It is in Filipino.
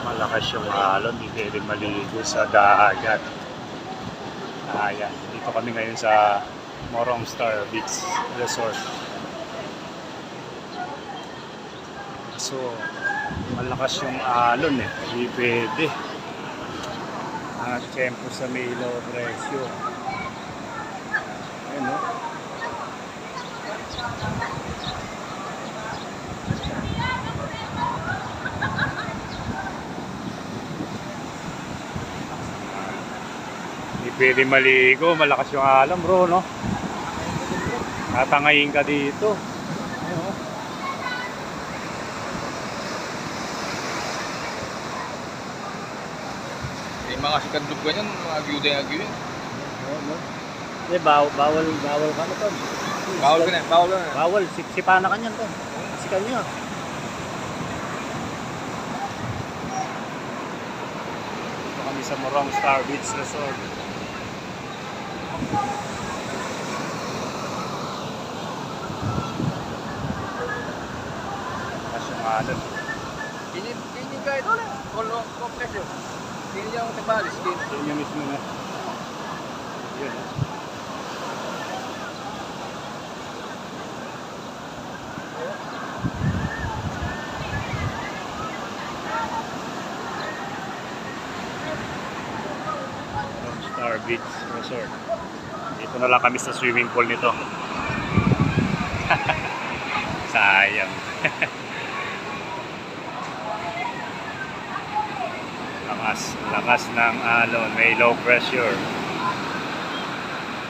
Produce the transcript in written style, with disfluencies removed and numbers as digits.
Malakas yung alon, hindi pwede maligo sa dagat. Ayan, dito kami ngayon sa Morong Star Beach Resort. So, malakas yung alon eh, hindi pwede. At syempre sa may low presyo. Ayan o. Hindi pwede maligo, malakas yung alon bro, no? Tatangayin ka dito. Ayan o. Yung mga sikandog ganyan, mga agyo yun. Hindi, bawal ka na to. Bawal ka na, bawal ka na. Bawal, sipa na kanyan to. Sikan nyo. Dito kami sa Morong Star Beach Resort. Malakas yung alon. Kini kahit wala. Kolo presyo. Kini yung tabalis. Yun yung mismo na. Yun. Star Beach Resort. Dito na lang kami sa swimming pool nito. Sayang. Lakas ng alon, may low pressure.